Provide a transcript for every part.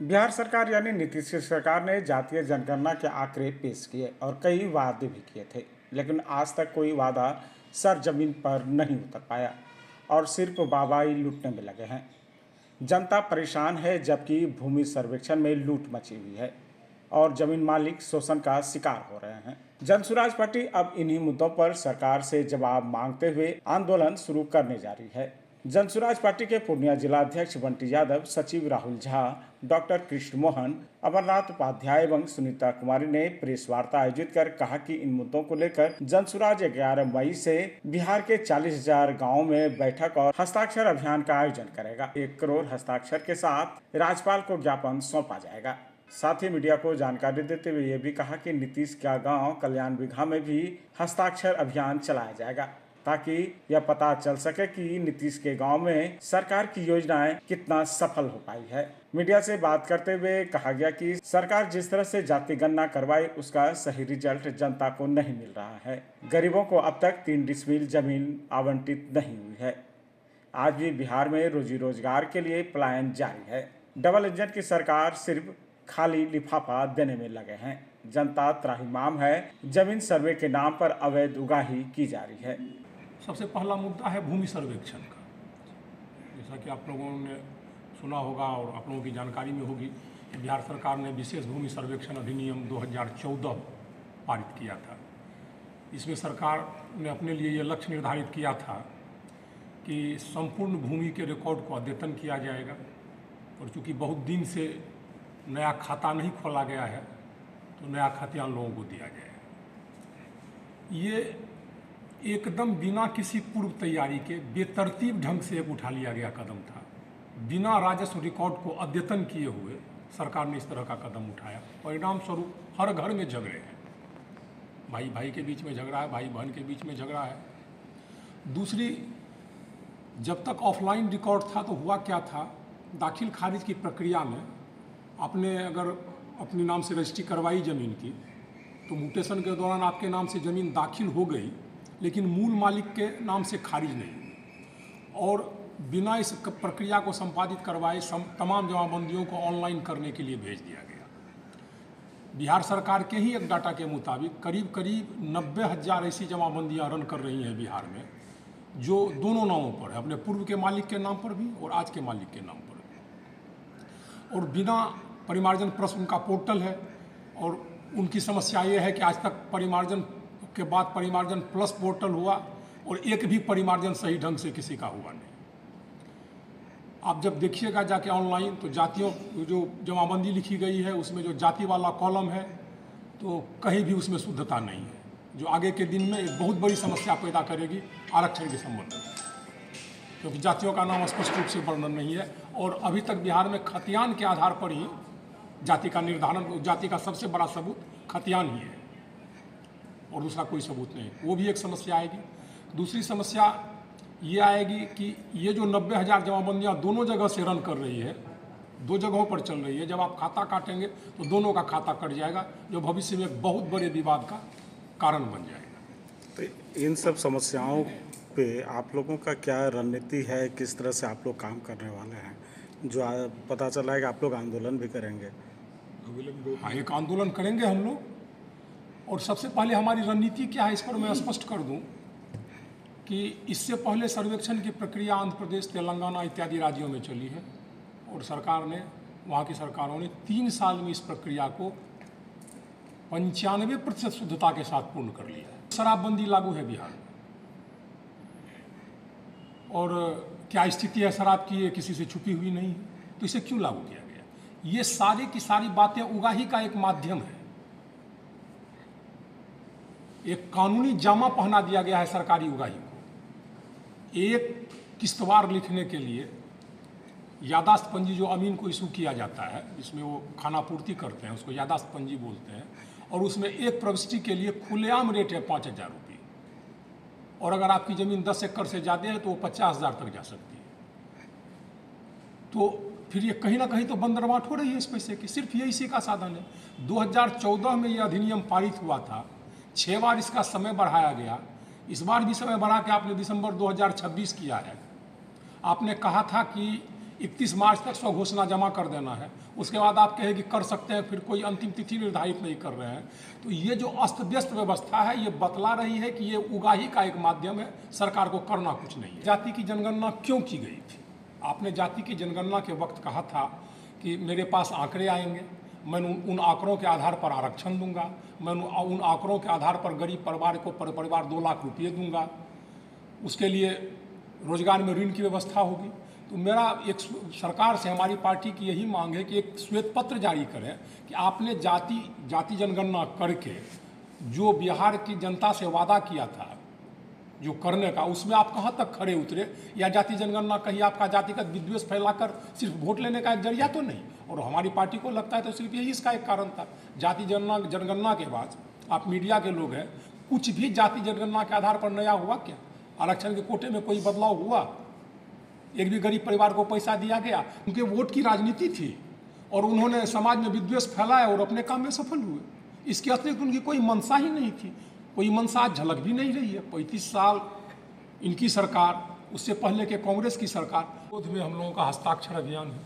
बिहार सरकार यानी नीतीश की सरकार ने जातीय जनगणना के आंकड़े पेश किए और कई वादे भी किए थे, लेकिन आज तक कोई वादा सर जमीन पर नहीं उतर पाया और सिर्फ वाहवाही लूटने में लगे हैं। जनता परेशान है, जबकि भूमि सर्वेक्षण में लूट मची हुई है और जमीन मालिक शोषण का शिकार हो रहे हैं। जनसुराज पार्टी अब इन्हीं मुद्दों पर सरकार से जवाब मांगते हुए आंदोलन शुरू करने जा रही है। जनसुराज पार्टी के पूर्णिया जिला अध्यक्ष बंटी यादव, सचिव राहुल झा, डॉक्टर कृष्ण मोहन, अमरनाथ उपाध्याय एवं सुनीता कुमारी ने प्रेस वार्ता आयोजित कर कहा कि इन मुद्दों को लेकर जनसुराज 11 मई से बिहार के 40,000 गाँव में बैठक और हस्ताक्षर अभियान का आयोजन करेगा। 1 करोड़ हस्ताक्षर के साथ राज्यपाल को ज्ञापन सौंपा जाएगा। साथ ही मीडिया को जानकारी देते हुए ये भी कहा कि नीतीश का गांव कल्याण बिघा में भी हस्ताक्षर अभियान चलाया जाएगा, ताकि यह पता चल सके कि नीतीश के गांव में सरकार की योजनाएं कितना सफल हो पाई है। मीडिया से बात करते हुए कहा गया कि सरकार जिस तरह से जाति गणना करवाई, उसका सही रिजल्ट जनता को नहीं मिल रहा है। गरीबों को अब तक 3 डिसमिल जमीन आवंटित नहीं हुई है। आज भी बिहार में रोजी रोजगार के लिए पलायन जारी है। डबल इंजन की सरकार सिर्फ खाली लिफाफा देने में लगे हैं। जनता त्राहिमाम है। जमीन सर्वे के नाम पर अवैध उगाही की जा रही है। सबसे पहला मुद्दा है भूमि सर्वेक्षण का। जैसा कि आप लोगों ने सुना होगा और आप लोगों की जानकारी में होगी कि बिहार सरकार ने विशेष भूमि सर्वेक्षण अधिनियम 2014 पारित किया था। इसमें सरकार ने अपने लिए ये लक्ष्य निर्धारित किया था कि संपूर्ण भूमि के रिकॉर्ड को अद्यतन किया जाएगा, और चूँकि बहुत दिन से नया खाता नहीं खोला गया है तो नया खतियान लोगों को दिया जाएगा। ये एकदम बिना किसी पूर्व तैयारी के बेतरतीब ढंग से एक उठा लिया गया कदम था। बिना राजस्व रिकॉर्ड को अद्यतन किए हुए सरकार ने इस तरह का कदम उठाया। परिणाम स्वरूप हर घर में झगड़े हैं, भाई भाई के बीच में झगड़ा है, भाई बहन के बीच में झगड़ा है। दूसरी, जब तक ऑफलाइन रिकॉर्ड था तो हुआ क्या था, दाखिल खारिज की प्रक्रिया में आपने अगर अपने नाम से रजिस्ट्री करवाई ज़मीन की तो म्यूटेशन के दौरान आपके नाम से ज़मीन दाखिल हो गई, लेकिन मूल मालिक के नाम से खारिज नहीं, और बिना इस प्रक्रिया को संपादित करवाए तमाम जमाबंदियों को ऑनलाइन करने के लिए भेज दिया गया। बिहार सरकार के ही एक डाटा के मुताबिक करीब 90,000 ऐसी जमाबंदियाँ रन कर रही हैं बिहार में, जो दोनों नामों पर है, अपने पूर्व के मालिक के नाम पर भी और आज के मालिक के नाम पर भी। और बिना परिमार्जन प्लस उनका पोर्टल है, और उनकी समस्या ये है कि आज तक परिमार्जन के बाद परिमार्जन प्लस पोर्टल हुआ और एक भी परिमार्जन सही ढंग से किसी का हुआ नहीं। आप जब देखिएगा जाके ऑनलाइन तो जातियों जो जमाबंदी लिखी गई है उसमें जो जाति वाला कॉलम है तो कहीं भी उसमें शुद्धता नहीं है, जो आगे के दिन में एक बहुत बड़ी समस्या पैदा करेगी आरक्षण के संबंध में, क्योंकि जातियों का नाम स्पष्ट रूप से वर्णन नहीं है। और अभी तक बिहार में खतियान के आधार पर ही जाति का निर्धारण, जाति का सबसे बड़ा सबूत खतियान ही है और दूसरा कोई सबूत नहीं। वो भी एक समस्या आएगी। दूसरी समस्या ये आएगी कि ये जो 90,000 जमाबंदियाँ दोनों जगह से रन कर रही है, 2 जगहों पर चल रही है, जब आप खाता काटेंगे तो दोनों का खाता कट जाएगा, जो भविष्य में एक बहुत बड़े विवाद का कारण बन जाएगा। तो इन सब समस्याओं पे आप लोगों का क्या रणनीति है, किस तरह से आप लोग काम करने वाले हैं? जो पता चला है कि आप लोग आंदोलन भी करेंगे। हाँ, एक आंदोलन करेंगे हम लोग, और सबसे पहले हमारी रणनीति क्या है इस पर मैं स्पष्ट कर दूं कि इससे पहले सर्वेक्षण की प्रक्रिया आंध्र प्रदेश, तेलंगाना इत्यादि राज्यों में चली है, और सरकार ने, वहाँ की सरकारों ने 3 साल में इस प्रक्रिया को 95% शुद्धता के साथ पूर्ण कर लिया है। शराबबंदी लागू है बिहार में, और क्या स्थिति है शराब की, ये किसी से छुपी हुई नहीं है, तो इसे क्यों लागू किया गया? ये सारी की सारी बातें उगाही का एक माध्यम है। एक कानूनी जामा पहना दिया गया है सरकारी उगाही को। एक किस्तवार लिखने के लिए यादाश्त पंजी जो अमीन को इशू किया जाता है, जिसमें वो खानापूर्ति करते हैं, उसको यादाश्त पंजी बोलते हैं, और उसमें एक प्रविष्टि के लिए खुलेआम रेट है 5,000 रुपये, और अगर आपकी ज़मीन 10 एकड़ से ज़्यादा है तो वो 50,000 तक जा सकती है। तो फिर ये कहीं ना कहीं तो बंदरवाट हो रही है इस पैसे की। सिर्फ ये इसी का साधन है। 2014 में ये अधिनियम पारित हुआ था, 6 बार इसका समय बढ़ाया गया। इस बार भी समय बढ़ा के आपने दिसंबर 2026 किया है। आपने कहा था कि 31 मार्च तक स्वघोषणा जमा कर देना है। उसके बाद आप कहें कि कर सकते हैं, फिर कोई अंतिम तिथि निर्धारित नहीं कर रहे हैं। तो ये जो अस्त व्यस्त व्यवस्था है, ये बतला रही है कि ये उगाही का एक माध्यम है, सरकार को करना कुछ नहीं है। जाति की जनगणना क्यों की गई थी? आपने जाति की जनगणना के वक्त कहा था कि मेरे पास आंकड़े आएंगे, मैं उन आंकड़ों के आधार पर आरक्षण दूंगा, मैं उन आंकड़ों के आधार पर गरीब परिवार को परिवार 2 लाख रुपये दूंगा, उसके लिए रोजगार में ऋण की व्यवस्था होगी। तो मेरा एक सरकार से हमारी पार्टी की यही मांग है कि एक श्वेत पत्र जारी करें कि आपने जाति जनगणना करके जो बिहार की जनता से वादा किया था जो करने का, उसमें आप कहाँ तक खरे उतरे, या जाति जनगणना कहीं आपका जातिगत विद्वेष फैलाकर सिर्फ वोट लेने का एक जरिया तो नहीं। और हमारी पार्टी को लगता है तो सिर्फ यही इसका एक कारण था। जाति जनगणना के बाद आप मीडिया के लोग हैं, कुछ भी जाति जनगणना के आधार पर नया हुआ क्या? आरक्षण के कोटे में कोई बदलाव हुआ? एक भी गरीब परिवार को पैसा दिया गया? उनके वोट की राजनीति थी और उन्होंने समाज में विद्वेष फैलाया और अपने काम में सफल हुए। इसके अतिरिक्त उनकी कोई मंशा ही नहीं थी, कोई मंशा आज झलक भी नहीं रही है। 35 साल इनकी सरकार, उससे पहले के कांग्रेस की सरकार। विरोध में हम लोगों का हस्ताक्षर अभियान है,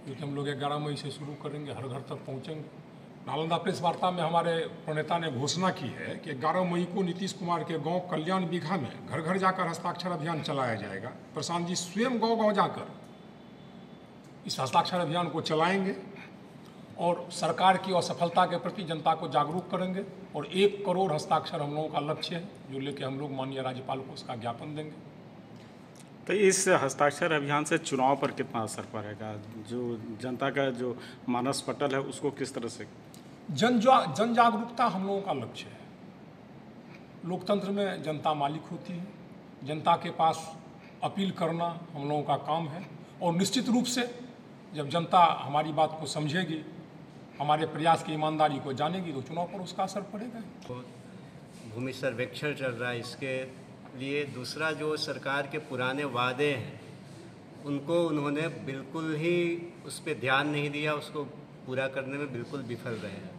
क्योंकि हम लोग 11 मई से शुरू करेंगे, हर घर तक पहुँचेंगे। नालंदा प्रेस वार्ता में हमारे प्रणेता ने घोषणा की है कि 11 मई को नीतीश कुमार के गांव कल्याण बीघा में घर घर जाकर हस्ताक्षर अभियान चलाया जाएगा। प्रशांत जी स्वयं गांव गांव जाकर इस हस्ताक्षर अभियान को चलाएंगे और सरकार की असफलता के प्रति जनता को जागरूक करेंगे। और 1 करोड़ हस्ताक्षर हम लोगों का लक्ष्य है, जो लेके हम लोग माननीय राज्यपाल को उसका ज्ञापन देंगे। तो इस हस्ताक्षर अभियान से चुनाव पर कितना असर पड़ेगा? जो जनता का जो मानस पटल है उसको किस तरह से? जन जागरूकता हम लोगों का लक्ष्य है। लोकतंत्र में जनता मालिक होती है, जनता के पास अपील करना हम लोगों का काम है। और निश्चित रूप से जब जनता हमारी बात को समझेगी, हमारे प्रयास की ईमानदारी को जानेगी, तो चुनाव पर उसका असर पड़ेगा। भूमि सर्वेक्षण चल रहा है, इसके लिए दूसरा जो सरकार के पुराने वादे हैं उनको उन्होंने बिल्कुल ही उस पर ध्यान नहीं दिया, उसको पूरा करने में बिल्कुल विफल रहे हैं।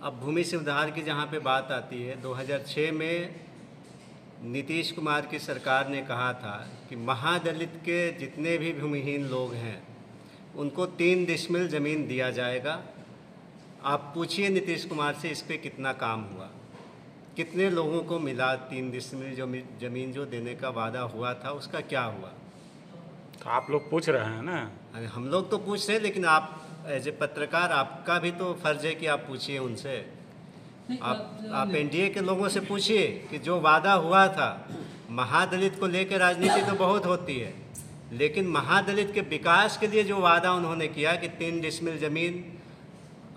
अब भूमि सुधार की जहाँ पे बात आती है, 2006 में नीतीश कुमार की सरकार ने कहा था कि महादलित के जितने भी भूमिहीन लोग हैं उनको 3 डिसमिल ज़मीन दिया जाएगा। आप पूछिए नीतीश कुमार से इस पर कितना काम हुआ, कितने लोगों को मिला 3 डिसमिल जो ज़मीन जो देने का वादा हुआ था, उसका क्या हुआ? तो आप लोग पूछ रहे हैं ना? अरे हम लोग तो पूछ रहे हैं, लेकिन आप एज ए पत्रकार आपका भी तो फर्ज है कि आप पूछिए उनसे। आप एनडीए के लोगों से पूछिए कि जो वादा हुआ था, महादलित को लेकर राजनीति तो बहुत होती है, लेकिन महादलित के विकास के लिए जो वादा उन्होंने किया कि 3 डिसमिल ज़मीन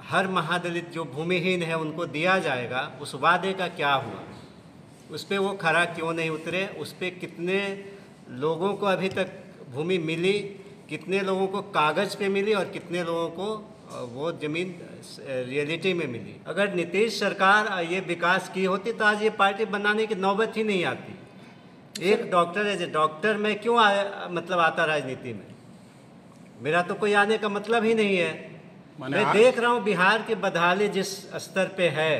हर महादलित जो भूमिहीन है उनको दिया जाएगा, उस वादे का क्या हुआ? उस पर वो खरा क्यों नहीं उतरे? उस पर कितने लोगों को अभी तक भूमि मिली, कितने लोगों को कागज़ पे मिली और कितने लोगों को वो ज़मीन रियलिटी में मिली? अगर नीतीश सरकार ये विकास की होती तो आज ये पार्टी बनाने की नौबत ही नहीं आती। एक डॉक्टर एज ए डॉक्टर मैं क्यों मतलब आता राजनीति में? मेरा तो कोई आने का मतलब ही नहीं है। मैं देख रहा हूँ बिहार के बदहाली जिस स्तर पे है,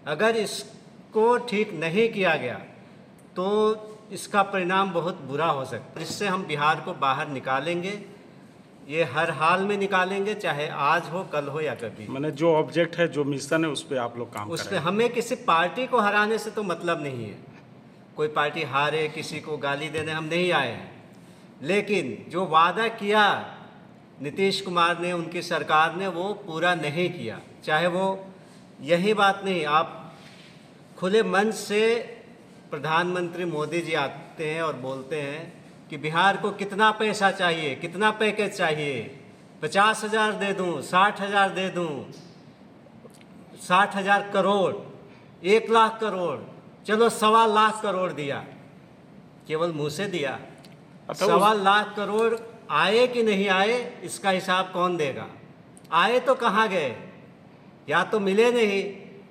अगर इसको ठीक नहीं किया गया तो इसका परिणाम बहुत बुरा हो सकता है। इससे हम बिहार को बाहर निकालेंगे, ये हर हाल में निकालेंगे, चाहे आज हो, कल हो या कभी। मैंने जो ऑब्जेक्ट है, जो मिशन है, उस पर आप लोग काम उस करेंगे। पर हमें किसी पार्टी को हराने से तो मतलब नहीं है, कोई पार्टी हारे, किसी को गाली देने हम नहीं आए हैं। लेकिन जो वादा किया नीतीश कुमार ने, उनकी सरकार ने, वो पूरा नहीं किया। चाहे वो यही बात नहीं, आप खुले मंच से प्रधानमंत्री मोदी जी आते हैं और बोलते हैं कि बिहार को कितना पैसा चाहिए, कितना पैकेज चाहिए, 50,000 दे दूं, 60,000 दे दूं, 60,000 करोड़, 1 लाख करोड़, चलो 1.25 लाख करोड़ दिया, केवल मुंह से दिया। 1.25 लाख करोड़ आए कि नहीं आए, इसका हिसाब कौन देगा? आए तो कहाँ गए? या तो मिले नहीं,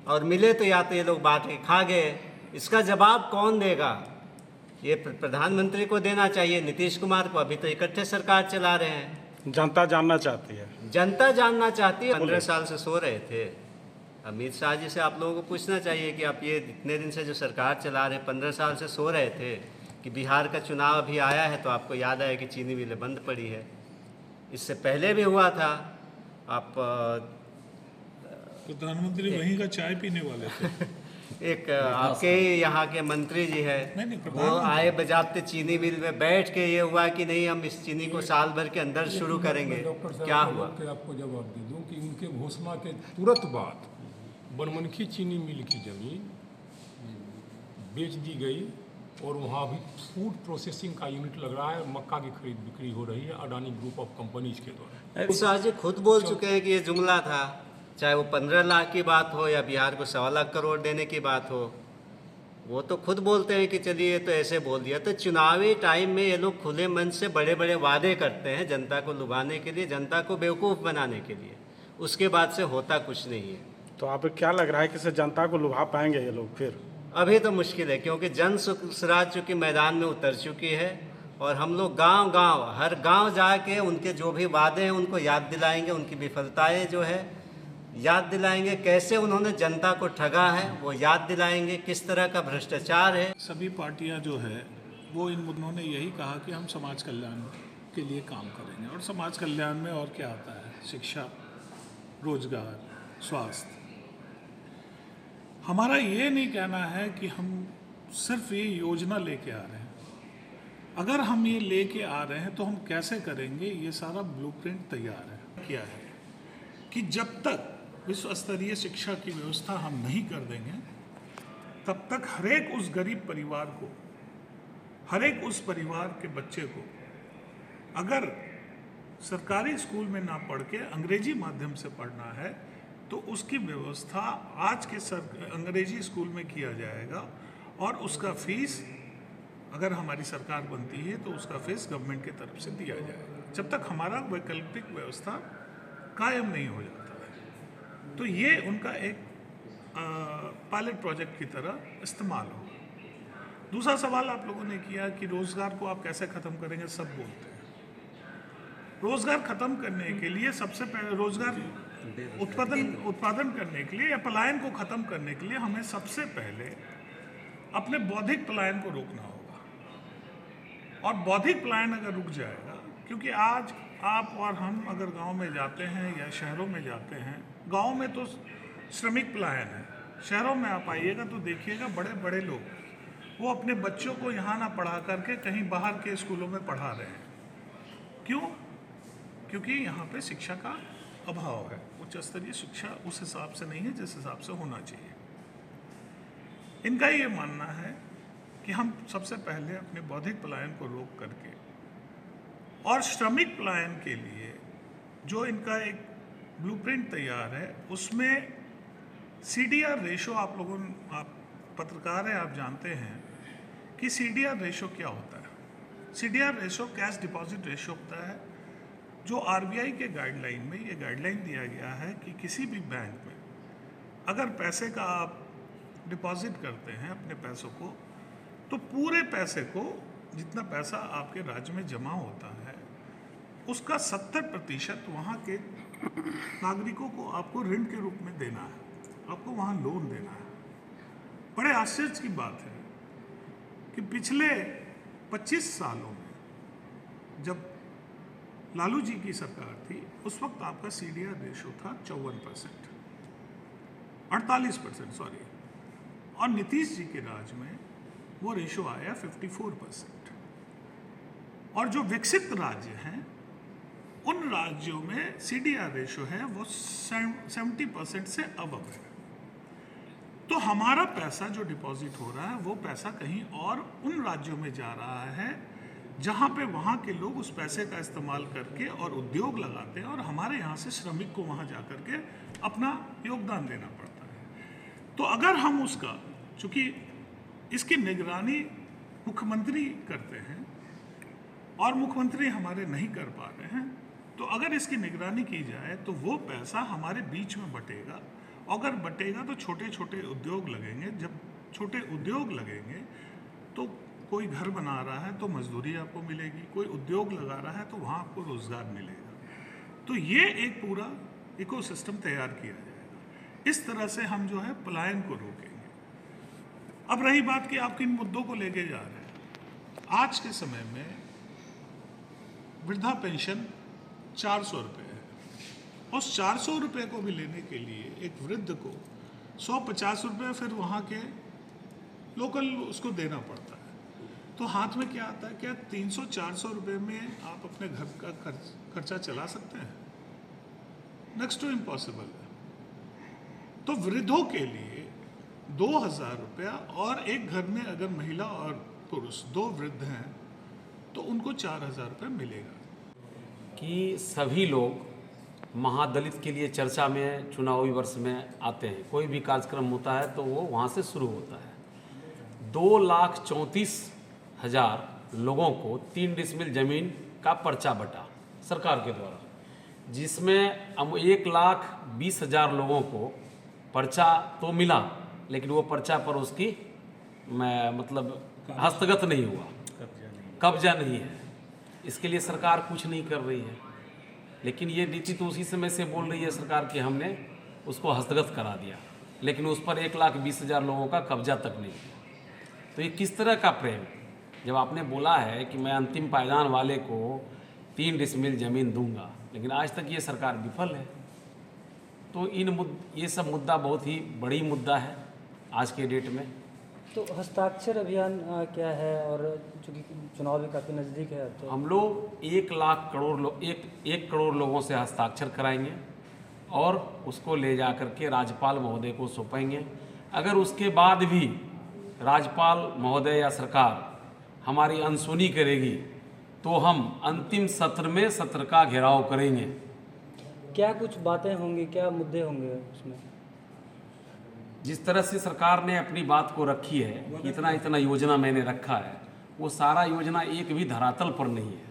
और मिले तो या तो ये लोग बांट के खा गए। इसका जवाब कौन देगा? ये प्रधानमंत्री को देना चाहिए, नीतीश कुमार को। अभी तो इकट्ठे सरकार चला रहे हैं। जनता जानना चाहती है, जनता जानना चाहती है। 15 साल से सो रहे थे। अमित शाह जी से आप लोगों को पूछना चाहिए कि आप ये इतने दिन से जो सरकार चला रहे हैं, 15 साल से सो रहे थे, कि बिहार का चुनाव अभी आया है तो आपको याद आया कि चीनी मिलें बंद पड़ी है। इससे पहले भी हुआ था। आप प्रधानमंत्री वहीं का चाय पीने वाले थे। एक आपके यहाँ के मंत्री जी है, नहीं, वो आए बजाते चीनी मिल में बैठ के ये हुआ कि नहीं हम इस चीनी को साल भर के अंदर शुरू करेंगे। डॉक्टर साहब क्या हुआ? के आपको जवाब दे दूं कि उनके घोषणा के तुरंत बाद बनमनखी चीनी मिल की जमीन बेच दी गई और वहाँ भी फूड प्रोसेसिंग का यूनिट लग रहा है, मक्का की खरीद बिक्री हो रही है अडानी ग्रुप ऑफ कंपनीज के द्वारा। शाह जी खुद बोल चुके हैं कि ये जुमला था, चाहे वो 15 लाख की बात हो या बिहार को 1.25 लाख करोड़ देने की बात हो। वो तो खुद बोलते हैं कि चलिए तो ऐसे बोल दिया। तो चुनावी टाइम में ये लोग खुले मन से बड़े बड़े वादे करते हैं जनता को लुभाने के लिए, जनता को बेवकूफ़ बनाने के लिए। उसके बाद से होता कुछ नहीं है। तो आप क्या लग रहा है कि जनता को लुभा पाएंगे ये लोग? फिर अभी तो मुश्किल है, क्योंकि जन स्वराज चूँकि मैदान में उतर चुकी है और हम लोग गांव-गांव हर गांव जाके उनके जो भी वादे हैं उनको याद दिलाएंगे, उनकी विफलताएं जो है याद दिलाएंगे, कैसे उन्होंने जनता को ठगा है वो याद दिलाएंगे, किस तरह का भ्रष्टाचार है। सभी पार्टियां जो है वो उन्होंने यही कहा कि हम समाज कल्याण के लिए काम करेंगे। और समाज कल्याण में और क्या आता है? शिक्षा, रोजगार, स्वास्थ्य। हमारा ये नहीं कहना है कि हम सिर्फ ये योजना लेके आ रहे हैं। अगर हम ये लेके आ रहे हैं तो हम कैसे करेंगे, ये सारा ब्लूप्रिंट तैयार है। किया है कि जब तक विश्व स्तरीय शिक्षा की व्यवस्था हम नहीं कर देंगे तब तक हरेक उस गरीब परिवार को, हरेक उस परिवार के बच्चे को अगर सरकारी स्कूल में ना पढ़ के अंग्रेजी माध्यम से पढ़ना है तो उसकी व्यवस्था आज के अंग्रेजी स्कूल में किया जाएगा और उसका फीस अगर हमारी सरकार बनती है तो उसका फीस गवर्नमेंट की तरफ से दिया जाएगा, जब तक हमारा वैकल्पिक व्यवस्था कायम नहीं हो जाता है। तो ये उनका एक पायलट प्रोजेक्ट की तरह इस्तेमाल होगा। दूसरा सवाल आप लोगों ने किया कि रोजगार को आप कैसे ख़त्म करेंगे। सब बोलते हैं रोजगार ख़त्म करने के लिए सबसे पहले रोजगार उत्पादन करने के लिए या पलायन को ख़त्म करने के लिए हमें सबसे पहले अपने बौद्धिक पलायन को रोकना होगा। और बौद्धिक पलायन अगर रुक जाएगा, क्योंकि आज आप और हम अगर गांव में जाते हैं या शहरों में जाते हैं, गांव में तो श्रमिक पलायन है, शहरों में आप आइएगा तो देखिएगा बड़े बड़े लोग वो अपने बच्चों को यहाँ ना पढ़ा करके कहीं बाहर के स्कूलों में पढ़ा रहे हैं। क्यों? क्योंकि यहाँ पे शिक्षा का अभाव है। उच्च स्तरीय शिक्षा उस हिसाब से नहीं है जिस हिसाब से होना चाहिए। इनका ये मानना है कि हम सबसे पहले अपने बौद्धिक पलायन को रोक करके और श्रमिक पलायन के लिए जो इनका एक ब्लूप्रिंट तैयार है उसमें CDR रेशो, आप पत्रकार हैं, आप जानते हैं कि CDR रेशो क्या होता है। CDR ratio cash deposit ratio होता है, जो RBI के गाइडलाइन में ये गाइडलाइन दिया गया है कि किसी भी बैंक में अगर पैसे का आप डिपॉजिट करते हैं अपने पैसों को, तो पूरे पैसे को, जितना पैसा आपके राज्य में जमा होता है उसका 70% वहाँ के नागरिकों को आपको ऋण के रूप में देना है, आपको वहाँ लोन देना है। बड़े आश्चर्य की बात है कि पिछले 25 सालों में जब लालू जी की सरकार थी उस वक्त आपका CDR रेशो था 54%, 48% सॉरी, और नीतीश जी के राज में वो रेशो आया 54%। और जो विकसित राज्य हैं उन राज्यों में CDR रेशो है वो 70% से अबव है। तो हमारा पैसा जो डिपॉजिट हो रहा है वो पैसा कहीं और उन राज्यों में जा रहा है जहाँ पे वहाँ के लोग उस पैसे का इस्तेमाल करके और उद्योग लगाते हैं और हमारे यहाँ से श्रमिक को वहाँ जा कर के अपना योगदान देना पड़ता है। तो अगर हम उसका, चूँकि इसकी निगरानी मुख्यमंत्री करते हैं और मुख्यमंत्री हमारे नहीं कर पा रहे हैं, तो अगर इसकी निगरानी की जाए तो वो पैसा हमारे बीच में बटेगा। अगर बटेगा तो छोटे छोटे उद्योग लगेंगे, जब छोटे उद्योग लगेंगे तो कोई घर बना रहा है तो मजदूरी आपको मिलेगी, कोई उद्योग लगा रहा है तो वहाँ आपको रोजगार मिलेगा। तो ये एक पूरा इकोसिस्टम तैयार किया जाएगा। इस तरह से हम जो है पलायन को रोकेंगे। अब रही बात कि आप किन मुद्दों को लेके जा रहे हैं, आज के समय में वृद्धा पेंशन 400 रुपये है। उस 400 रुपये को भी लेने के लिए एक वृद्ध को 150 रुपये फिर वहाँ के लोकल उसको देना पड़ता है। तो हाथ में क्या आता है? क्या 300-400 रुपये में आप अपने घर का खर्चा चला सकते हैं? नेक्स्ट टू इम्पॉसिबल है। तो वृद्धों के लिए 2000 रुपया, और एक घर में अगर महिला और पुरुष 2 वृद्ध हैं तो उनको 4000 रुपये मिलेगा। कि सभी लोग महादलित के लिए चर्चा में चुनावी वर्ष में आते हैं। कोई भी कार्यक्रम होता है तो वो वहाँ से शुरू होता है। 2,34,000 लोगों को 3 डिसमिल जमीन का पर्चा बटा सरकार के द्वारा, जिसमें हम 1,20,000 लोगों को पर्चा तो मिला, लेकिन वो पर्चा पर उसकी मतलब हस्तगत नहीं हुआ, कब्जा नहीं है। इसके लिए सरकार कुछ नहीं कर रही है। लेकिन ये नीति तो उसी समय से बोल रही है सरकार कि हमने उसको हस्तगत करा दिया, लेकिन उस पर 1,20,000 लोगों का कब्जा तक नहीं है। तो ये किस तरह का प्रेम? जब आपने बोला है कि मैं अंतिम पायदान वाले को 3 डिसमिल जमीन दूंगा, लेकिन आज तक ये सरकार विफल है। तो ये सब मुद्दा बहुत ही बड़ी मुद्दा है आज के डेट में। तो हस्ताक्षर अभियान क्या है, और चूँकि चुनाव भी काफ़ी नज़दीक है तो हम लोग 1 करोड़ लोगों से हस्ताक्षर कराएंगे और उसको ले जा कर के राज्यपाल महोदय को सौंपेंगे। अगर उसके बाद भी राज्यपाल महोदय या सरकार हमारी अनसुनी करेगी तो हम अंतिम सत्र में सत्र का घेराव करेंगे। क्या कुछ बातें होंगी, क्या मुद्दे होंगे उसमें? जिस तरह से सरकार ने अपनी बात को रखी है कि इतना इतना योजना मैंने रखा है, वो सारा योजना एक भी धरातल पर नहीं है।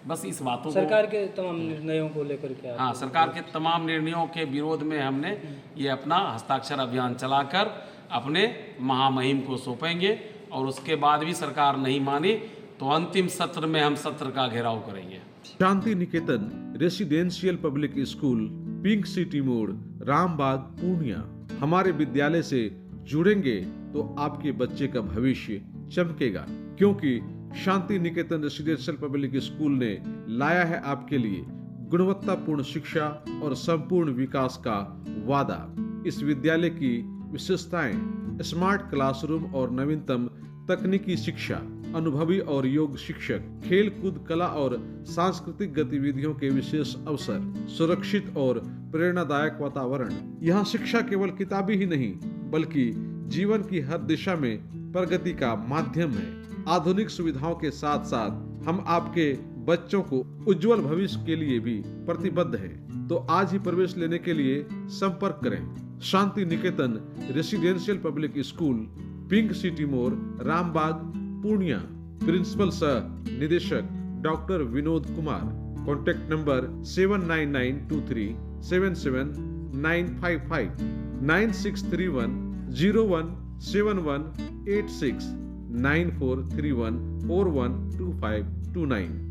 बस इस बातों को, सरकार के तमाम निर्णयों को लेकर के हाँ, सरकार के तमाम निर्णयों के विरोध में हमने ये अपना हस्ताक्षर अभियान चलाकर अपने महामहिम को सौंपेंगे, और उसके बाद भी सरकार नहीं मानी तो अंतिम सत्र में हम सत्र का घेराव करेंगे। Shanti Niketan residential public school, pink city मोड़, रामबाग, पूर्णिया। हमारे विद्यालय से जुड़ेंगे तो आपके बच्चे का भविष्य चमकेगा, क्योंकि शांति निकेतन रेसिडेंशियल पब्लिक स्कूल ने लाया है आपके लिए गुणवत्तापूर्ण शिक्षा और संपूर्ण विकास का वादा। इस विद्यालय की विशेषताएं स्मार्ट क्लासरूम और नवीनतम तकनीकी शिक्षा, अनुभवी और योग्य शिक्षक, खेल कूद, कला और सांस्कृतिक गतिविधियों के विशेष अवसर, सुरक्षित और प्रेरणादायक वातावरण। यहाँ शिक्षा केवल किताबी ही नहीं बल्कि जीवन की हर दिशा में प्रगति का माध्यम है। आधुनिक सुविधाओं के साथ साथ हम आपके बच्चों को उज्जवल भविष्य के लिए भी प्रतिबद्ध हैं। तो आज ही प्रवेश लेने के लिए संपर्क करें। Shanti Niketan residential public school, pink city मोड़, रामबाग, पूर्णिया। प्रिंसिपल सह निदेशक doctor Vinod Kumar. Contact number 7992377955 9631017186 9431412529।